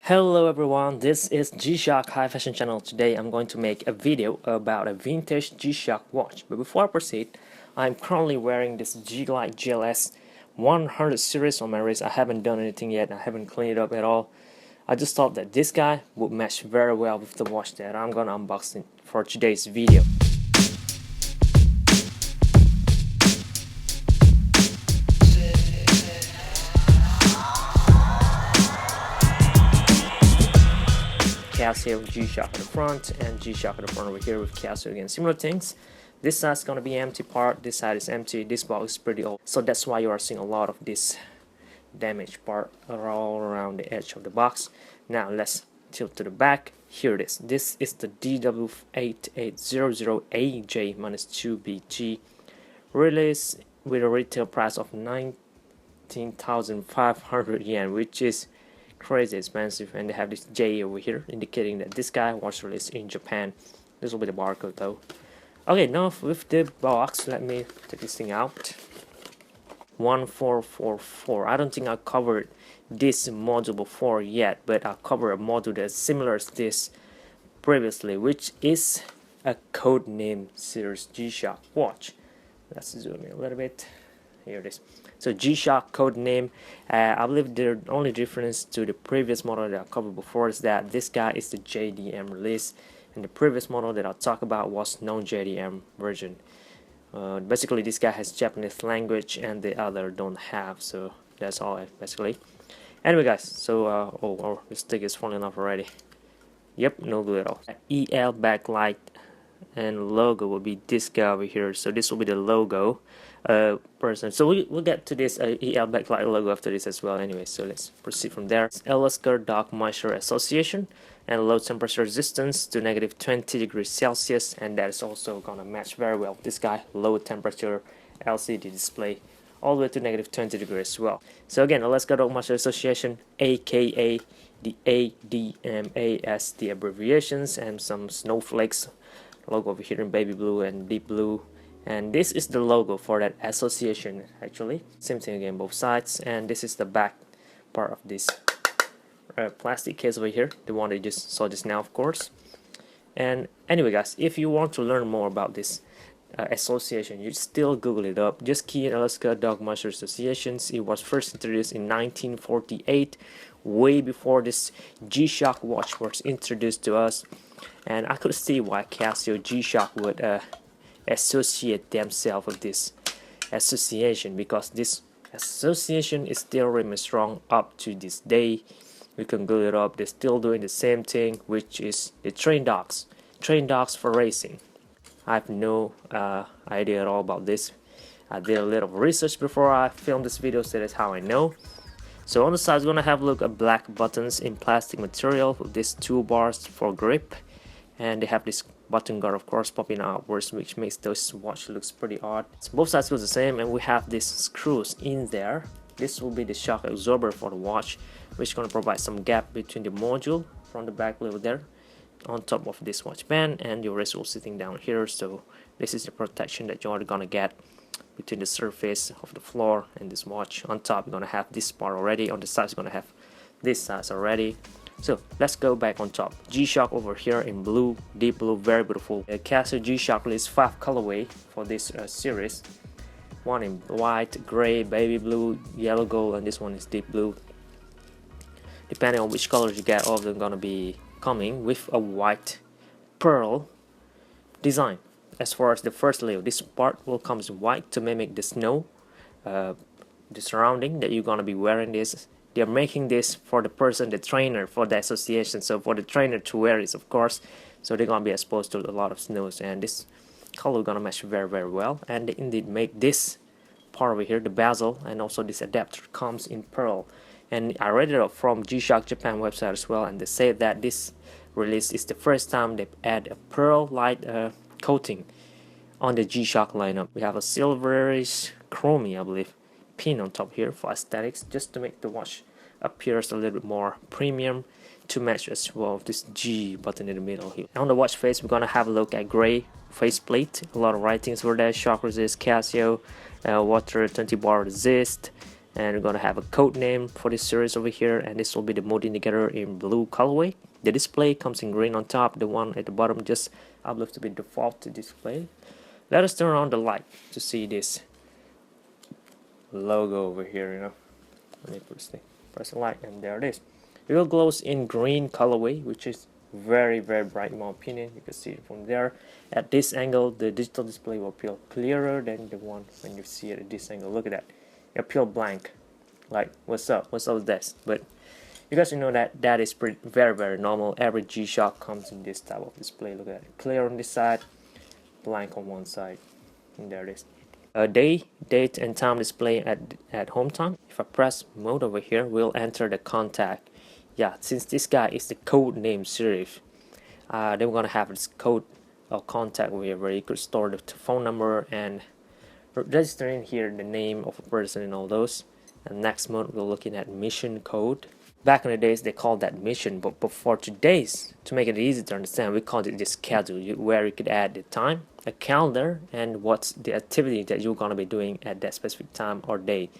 Hello everyone, this is G-Shock High Fashion Channel. Today I'm going to make a video about a vintage G-Shock watch. But before I proceed, I'm currently wearing this G-Lite GLS 100 series on my wrist. I haven't done anything yet, I haven't cleaned it up at all. I just thought that this guy would match very well with the watch that I'm gonna unbox it for today's video. Casio G-Shock at the front and G-Shock at the front over here with Casio again. Similar things. This side is gonna be empty part, this side is empty, this box is pretty old. So that's why you are seeing a lot of this damaged part all around the edge of the box. Now let's tilt to the back. Here it is. This is the DW-8800AJ-2JF release with a retail price of 19,500 yen, which is crazy expensive, and they have this J over here indicating that this guy was released in Japan. This will be the barcode though. Okay, now with the box, let me take this thing out. 1444. I don't think I covered this module before yet, but I covered a module that's similar to this previously, which is a Codename series G-Shock watch. Let's zoom in a little bit. Here it is. So G-Shock Codename. I believe the only difference to the previous model that I covered before is that this guy is the JDM release, and the previous model that I'll talk about was non-JDM version. Basically this guy has Japanese language and the other don't have, so that's all basically. Anyway guys, so oh, the stick is falling off already. Yep, no glue at all. EL backlight and logo will be this guy over here, so this will be the logo person. So we'll get to this EL backlight logo after this as well. Anyway, so let's proceed from there. Elascar Dark Moisture Association and low temperature resistance to -20 degrees Celsius, and that is also gonna match very well with this guy. Low temperature LCD display all the way to -20 degrees as well. So again, Elascar Dark Moisture Association, aka the A.D.M.A as the abbreviations, and some snowflakes logo over here in baby blue and deep blue, and this is the logo for that association. Actually same thing again, both sides. And this is the back part of this plastic case over here, the one that you just saw just now, of course. And anyway guys, if you want to learn more about this association, you still Google it up. Just key in Elascar Dark Moisture Associations. It was first introduced in 1948, way before this G-Shock watch was introduced to us. And I could see why Casio G-Shock would associate themselves with this association, because this association is still really strong up to this day. We can Google it up. They're still doing the same thing, which is the train dogs for racing. I have no idea at all about this. I did a little research before I filmed this video, so that's how I know. So on the side, we're gonna have a look at black buttons in plastic material with these two bars for grip, and they have this button guard, of course, popping outwards, which makes this watch looks pretty odd. So both sides look the same, and we have these screws in there. This will be the shock absorber for the watch, which is going to provide some gap between the module from the back over there on top of this watch band, and your wrist will sitting down here. So this is the protection that you're gonna get between the surface of the floor and this watch. On top you're gonna have this part already, on the sides you're gonna have this size already. So let's go back on top. G-Shock over here in blue, deep blue, very beautiful. Casio G-Shock lists 5 colorway for this series. One in white, gray, baby blue, yellow gold, and this one is deep blue. Depending on which colors you get, all of them gonna be coming with a white pearl design. As far as the first layer, this part will come in white to mimic the snow, the surrounding that you're gonna be wearing this. They're making this for the person, the trainer, for the association, so for the trainer to wear this, of course, so they're gonna be exposed to a lot of snows, and this color gonna match very well. And they indeed make this part over here, the bezel, and also this adapter comes in pearl. And I read it up from G-Shock Japan website as well, and they say that this release is the first time they add a pearl light coating on the G-Shock lineup. We have a silverish chromey, I believe, pin on top here for aesthetics, just to make the watch appears a little bit more premium, to match as well with this G button in the middle here. On the watch face, we're gonna have a look at gray faceplate. A lot of writings were there: shock resist, Casio, water 20 bar resist, and we're gonna have a code name for this series over here, and this will be the mode indicator in blue colorway. The display comes in green on top, the one at the bottom just I believe to be default to display. Let us turn on the light to see this logo over here, you know. Let me press the light, and there it is. It will glows in green colorway, which is very bright in my opinion. You can see it from there. At this angle, the digital display will appear clearer than the one when you see it at this angle. Look at that. It appear blank. Like, what's up with this? But you guys know that that is very normal. Every G-Shock comes in this type of display. Look at that. Clear on this side, blank on one side. And there it is. Day, date, and time display at home time. If I press mode over here, we'll enter the contact. Yeah, since this guy is the code name series, then we're gonna have this code or contact where you could store the phone number and register in here the name of a person and all those. And next month we're looking at mission code. Back in the days they called that mission, but for today's, to make it easy to understand, we called it the schedule, where you could add the time, a calendar, and what's the activity that you're gonna be doing at that specific time or day.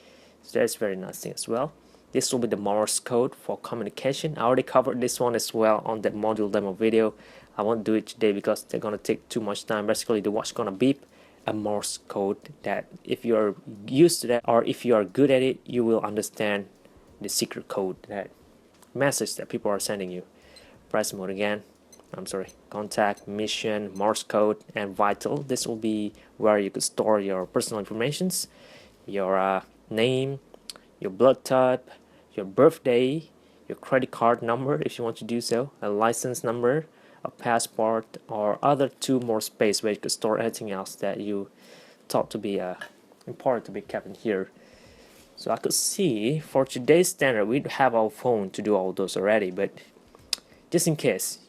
So that's very nice thing as well. This will be the Morse code for communication. I already covered this one as well on that module demo video. I won't do it today because they're gonna take too much time. Basically, the watch gonna beep a Morse code that if you're used to that or if you are good at it, you will understand the secret code, that message that people are sending you. Press mode again. Contact, mission, Morse code, and vital. This will be where you could store your personal informations, your name, your blood type, your birthday, your credit card number if you want to do so, a license number, a passport, or other two more space where you could store anything else that you thought to be important to be kept in here. So I could see for today's standard we have our phone to do all those already, but just in case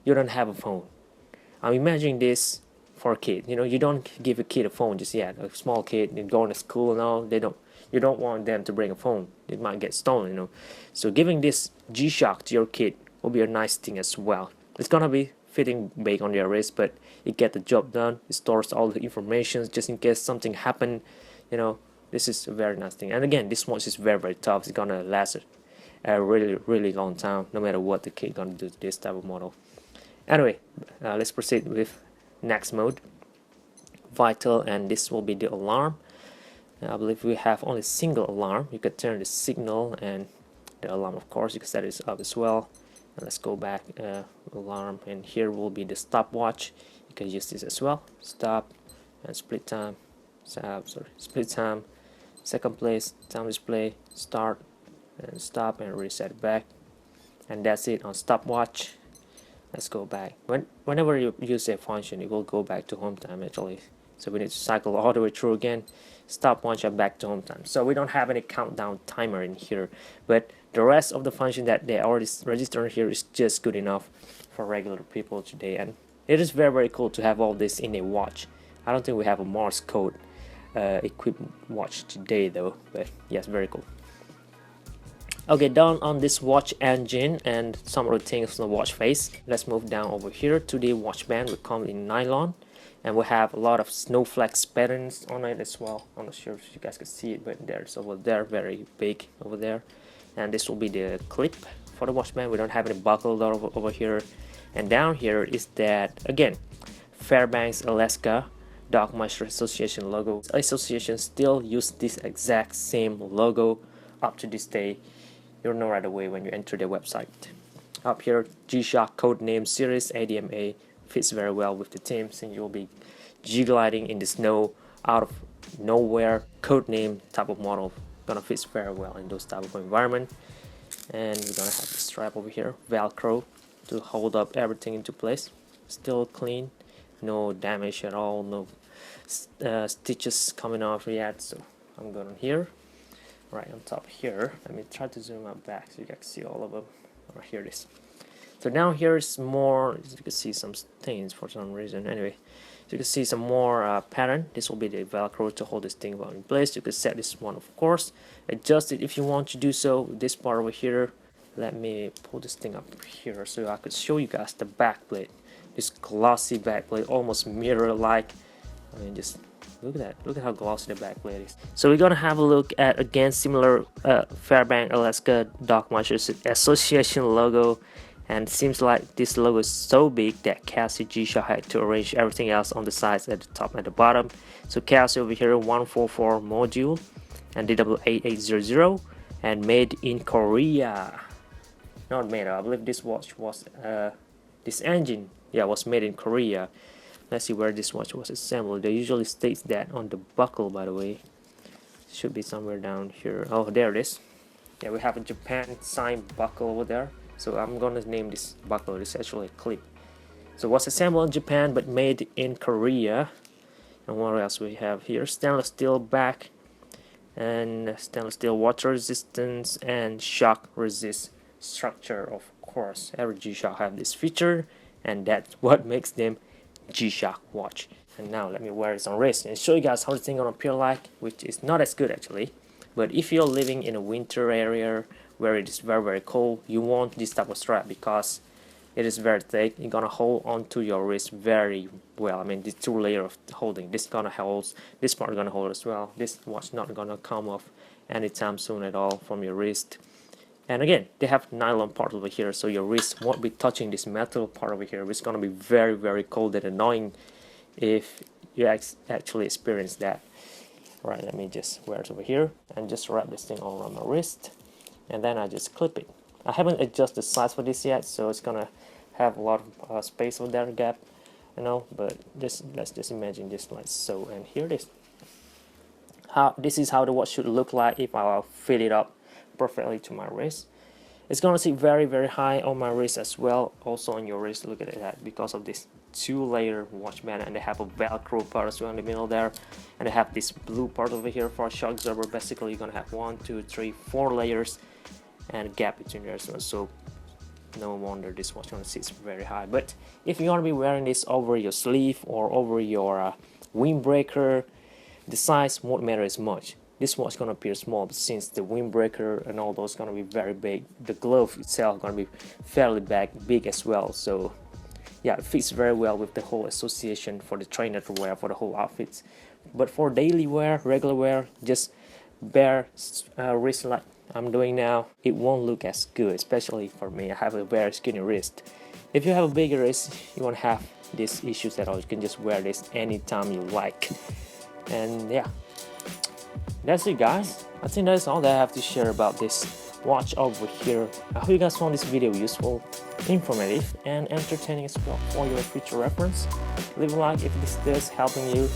you don't have a phone, I'm imagining this for a kid. You know, you don't give a kid a phone just yet. A small kid and going to school and all, you don't want them to bring a phone. It might get stolen, you know. So giving this G-Shock to your kid will be a nice thing as well. It's gonna be fitting big on their wrist, but it get the job done. It stores all the information just in case something happen. You know, this is a very nice thing. And again, this watch is very tough. It's gonna last a really long time, no matter what the kid gonna do to this type of model. Anyway, let's proceed with next mode, vital, and this will be the alarm. I believe we have only single alarm. You could turn the signal and the alarm, of course, you can set this up as well. And let's go back, alarm, and here will be the stopwatch. You can use this as well. Stop and split time, split time, second place, time display, start and stop and reset back. And that's it on stopwatch. Let's go back. Whenever you use a function, it will go back to home time actually. So we need to cycle all the way through again, stopwatch and back to home time. So we don't have any countdown timer in here, but the rest of the function that they already registered here is just good enough for regular people today. And it is very cool to have all this in a watch. I don't think we have a Morse code equipped watch today though, but yes, very cool. Okay, done on this watch engine and some of the things on the watch face. Let's move down over here to the watch band. We come in nylon, and we have a lot of snowflakes patterns on it as well. I'm not sure if you guys can see it, but there's over there, very big over there. And this will be the clip for the watch band. We don't have any buckle over here. And down here is that, again, Fairbanks, Alaska Dog Musher Association logo. Association still use this exact same logo up to this day. You'll know right away when you enter their website. Up here, G-Shock Codename Series A.D.M.A fits very well with the theme, since you'll be G-gliding in the snow out of nowhere. Codename type of model gonna fit very well in those type of environment. And we're gonna have the strap over here, Velcro, to hold up everything into place. Still clean, no damage at all, no stitches coming off yet. So I'm going here, right on top here. Let me try to zoom out back so you guys see all of them. Right, here it is. So down here is more, you can see some stains for some reason. Anyway, so you can see some more pattern. This will be the Velcro to hold this thing well in place. You can set this one, of course, adjust it if you want to do so. This part over here, let me pull this thing up here so I could show you guys the back plate. This glossy back plate, almost mirror like. I mean, just Look at that. Look at how glossy the back plate is. So we're gonna have a look at, again, similar Fairbanks Alaska Dog Mushers Association logo. And it seems like this logo is so big that Casio G-Shock had to arrange everything else on the sides, at the top and the bottom. So Casio over here, 144 module and DW-8800, and made in Korea. Not made, I believe this watch was this engine, yeah, was made in Korea. Let's see where this watch was assembled. They usually states that on the buckle, by the way. It should be somewhere down here. Oh, there it is. Yeah, we have a Japan signed buckle over there. So I'm gonna name this buckle. It's actually a clip. So it was assembled in Japan but made in Korea. And what else we have here? Stainless steel back and stainless steel water resistance and shock resist structure. Of course, every G-Shock have this feature, and that's what makes them G-Shock watch. And now let me wear this on wrist and show you guys how this thing gonna appear like, which is not as good actually. But if you're living in a winter area where it is very cold, you want this type of strap because it is very thick. It's gonna hold onto your wrist very well. I mean, the two layer of holding, this gonna hold, this part gonna hold as well. This watch not gonna come off anytime soon at all from your wrist. And again, they have nylon part over here, so your wrist won't be touching this metal part over here. It's gonna be very cold and annoying if you actually experience that. Right, let me just wear it over here and just wrap this thing all around my wrist, and then I just clip it. I haven't adjusted the size for this yet, so it's gonna have a lot of space over there, gap, you know. But just let's just imagine this like so, and here it is. This is how the watch should look like if I fit it up perfectly to my wrist. It's gonna sit very high on my wrist as well, also on your wrist. Look at that, because of this two-layer watch band, and they have a velcro part as well in the middle there, and they have this blue part over here for a shock absorber. Basically you're gonna have 1, 2, 3, 4 layers and a gap between there as well, so no wonder this watch gonna sit very high. But if you're gonna be wearing this over your sleeve or over your windbreaker, the size won't matter as much. This watch gonna appear small, but since the windbreaker and all those gonna be very big, the glove itself gonna be fairly big as well. So yeah, it fits very well with the whole association for the trainer to wear for the whole outfits. But for daily wear, regular wear, just bare wrist like I'm doing now, it won't look as good, especially for me. I have a very skinny wrist. If you have a bigger wrist, you won't have these issues at all. You can just wear this anytime you like. And yeah, that's it guys. I think that's all that I have to share about this watch over here. I hope you guys found this video useful, informative, and entertaining as well for your future reference. Leave a like if this is helping you,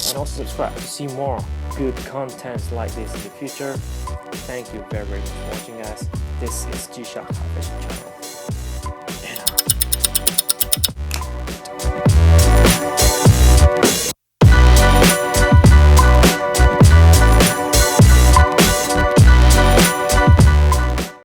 and also subscribe to see more good contents like this in the future. Thank you very much for watching guys. This is G-Shock Fashion Channel.